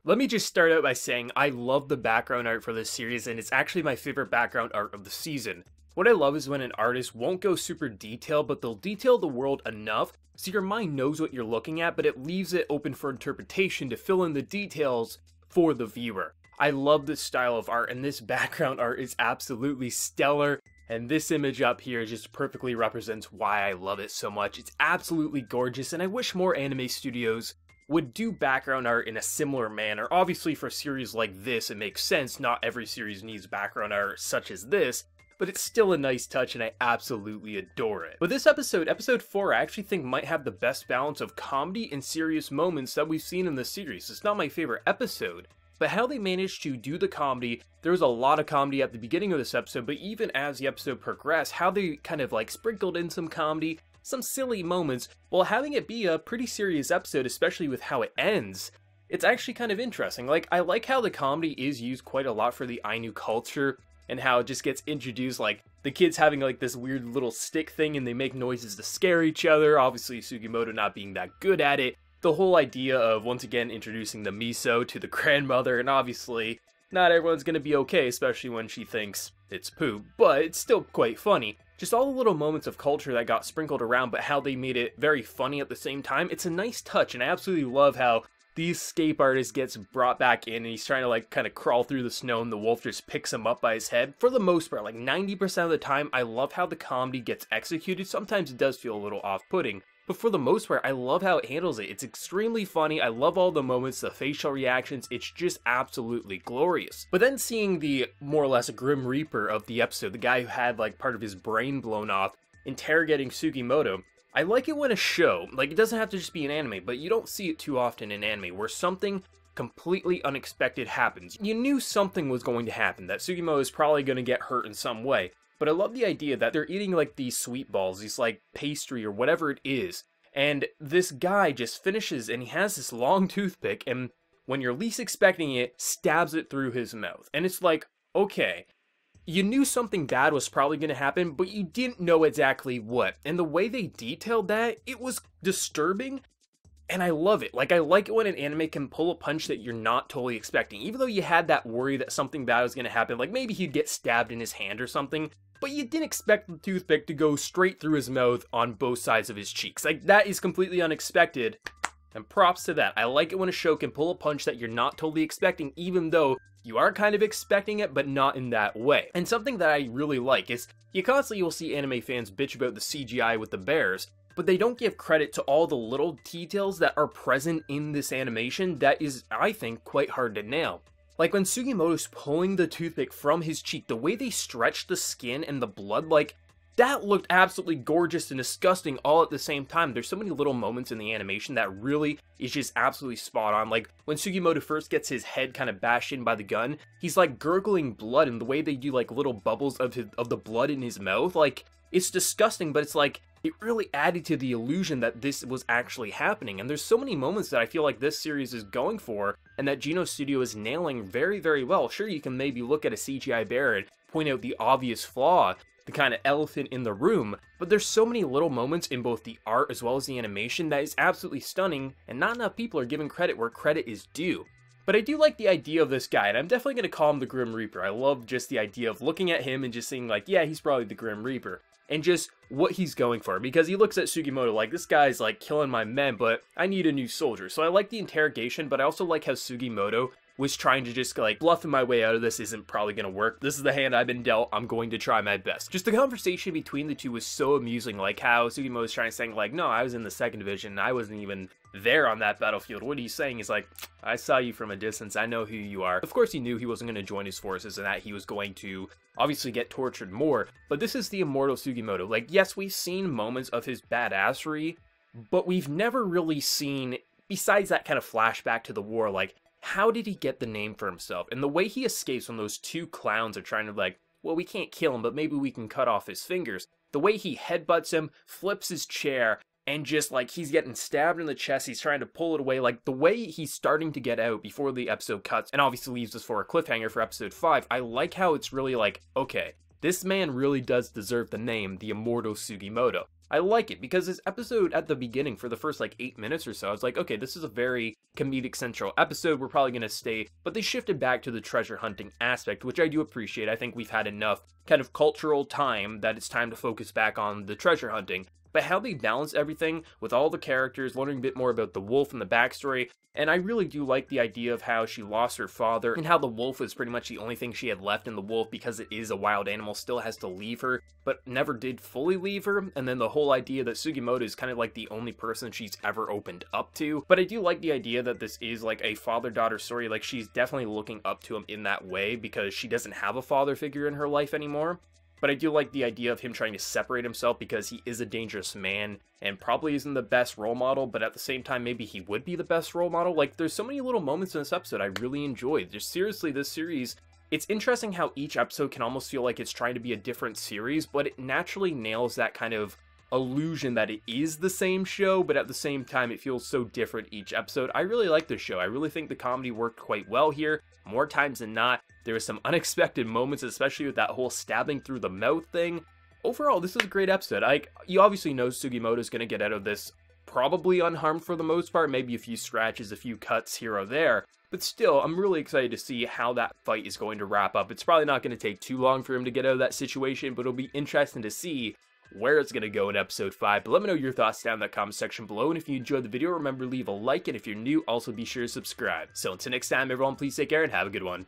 Let me just start out by saying I love the background art for this series, and it's actually my favorite background art of the season. What I love is when an artist won't go super detailed, but they'll detail the world enough so your mind knows what you're looking at, but it leaves it open for interpretation to fill in the details for the viewer. I love this style of art, and this background art is absolutely stellar. And this image up here just perfectly represents why I love it so much. It's absolutely gorgeous, and I wish more anime studios would do background art in a similar manner. Obviously, for a series like this, it makes sense. Not every series needs background art such as this, but it's still a nice touch, and I absolutely adore it. But this episode 4, I actually think might have the best balance of comedy and serious moments that we've seen in the series. It's not my favorite episode, but how they managed to do the comedy, there was a lot of comedy at the beginning of this episode, but even as the episode progressed, how they kind of like sprinkled in some comedy, some silly moments, while having it be a pretty serious episode, especially with how it ends. It's actually kind of interesting. Like, I like how the comedy is used quite a lot for the Ainu culture, and how it just gets introduced, like, the kids having like this weird little stick thing and they make noises to scare each other, obviously Sugimoto not being that good at it. The whole idea of, once again, introducing the miso to the grandmother, and obviously, not everyone's gonna be okay, especially when she thinks it's poop, but it's still quite funny. Just all the little moments of culture that got sprinkled around, but how they made it very funny at the same time. It's a nice touch, and I absolutely love how the escape artist gets brought back in, and he's trying to like kind of crawl through the snow, and the wolf just picks him up by his head. For the most part, like 90% of the time, I love how the comedy gets executed. Sometimes it does feel a little off-putting, but for the most part, I love how it handles it. It's extremely funny. I love all the moments, the facial reactions. It's just absolutely glorious. But then seeing the more or less Grim Reaper of the episode, the guy who had like part of his brain blown off, interrogating Sugimoto, I like it when a show, like it doesn't have to just be an anime, but you don't see it too often in anime, where something completely unexpected happens. You knew something was going to happen, that Sugimoto is probably going to get hurt in some way. But I love the idea that they're eating like these sweet balls, these like pastry or whatever it is. And this guy just finishes, and he has this long toothpick, and when you're least expecting it, stabs it through his mouth. And it's like, okay, you knew something bad was probably going to happen, but you didn't know exactly what. And the way they detailed that, it was disturbing. And I love it. Like, I like it when an anime can pull a punch that you're not totally expecting. Even though you had that worry that something bad was going to happen, like maybe he'd get stabbed in his hand or something, but you didn't expect the toothpick to go straight through his mouth on both sides of his cheeks. Like, that is completely unexpected, and props to that. I like it when a show can pull a punch that you're not totally expecting, even though you are kind of expecting it, but not in that way. And something that I really like is, you constantly will see anime fans bitch about the CGI with the bears, but they don't give credit to all the little details that are present in this animation that is, I think, quite hard to nail. Like when Sugimoto's pulling the toothpick from his cheek, the way they stretch the skin and the blood, like, that looked absolutely gorgeous and disgusting all at the same time. There's so many little moments in the animation that really is just absolutely spot on. Like when Sugimoto first gets his head kind of bashed in by the gun, he's like gurgling blood, and the way they do like little bubbles of the blood in his mouth, like, it's disgusting, but it's like, it really added to the illusion that this was actually happening. And there's so many moments that I feel like this series is going for, and that Geno Studio is nailing very, very well. Sure, you can maybe look at a CGI bear and point out the obvious flaw, the kind of elephant in the room, but there's so many little moments in both the art as well as the animation that is absolutely stunning, and not enough people are giving credit where credit is due. But I do like the idea of this guy, and I'm definitely going to call him the Grim Reaper. I love just the idea of looking at him and just saying like, yeah, he's probably the Grim Reaper. And just what he's going for, because he looks at Sugimoto like, this guy's like killing my men, but I need a new soldier. So I like the interrogation, but I also like how Sugimoto was trying to just like, bluffing my way out of this isn't probably gonna work. This is the hand I've been dealt, I'm going to try my best. Just the conversation between the two was so amusing, like how Sugimoto was trying to say like, no, I was in the 2nd division, and I wasn't even there on that battlefield. What he's saying is like, I saw you from a distance, I know who you are. Of course he knew he wasn't going to join his forces and that he was going to obviously get tortured more, but this is the immortal Sugimoto. Like, yes, we've seen moments of his badassery, but we've never really seen, besides that kind of flashback to the war, like, how did he get the name for himself? And the way he escapes when those two clowns are trying to like, well, we can't kill him, but maybe we can cut off his fingers. The way he headbutts him, flips his chair, and just like he's getting stabbed in the chest, he's trying to pull it away, like the way he's starting to get out before the episode cuts, and obviously leaves us for a cliffhanger for episode 5, I like how it's really like, okay, this man really does deserve the name, the Immortal Sugimoto. I like it because this episode at the beginning for the first like 8 minutes or so, I was like, okay, this is a very comedic central episode. We're probably going to stay, but they shifted back to the treasure hunting aspect, which I do appreciate. I think we've had enough kind of cultural time that it's time to focus back on the treasure hunting. But how they balance everything with all the characters, learning a bit more about the wolf and the backstory, and I really do like the idea of how she lost her father, and how the wolf was pretty much the only thing she had left, and the wolf, because it is a wild animal, still has to leave her, but never did fully leave her, and then the whole idea that Sugimoto is kind of like the only person she's ever opened up to. But I do like the idea that this is like a father-daughter story, like she's definitely looking up to him in that way, because she doesn't have a father figure in her life anymore. But I do like the idea of him trying to separate himself because he is a dangerous man and probably isn't the best role model, but at the same time, maybe he would be the best role model. Like, there's so many little moments in this episode I really enjoyed. Just seriously, this series, it's interesting how each episode can almost feel like it's trying to be a different series, but it naturally nails that kind of illusion that it is the same show, but at the same time, it feels so different each episode. I really like this show. I really think the comedy worked quite well here, more times than not. There were some unexpected moments, especially with that whole stabbing through the mouth thing. Overall, this is a great episode. You obviously know Sugimoto's going to get out of this probably unharmed for the most part, maybe a few scratches, a few cuts here or there, but still, I'm really excited to see how that fight is going to wrap up. It's probably not going to take too long for him to get out of that situation, but it'll be interesting to see where it's going to go in episode 5. But let me know your thoughts down in the comment section below, and if you enjoyed the video, remember to leave a like, and if you're new, also be sure to subscribe. So until next time, everyone, please take care and have a good one.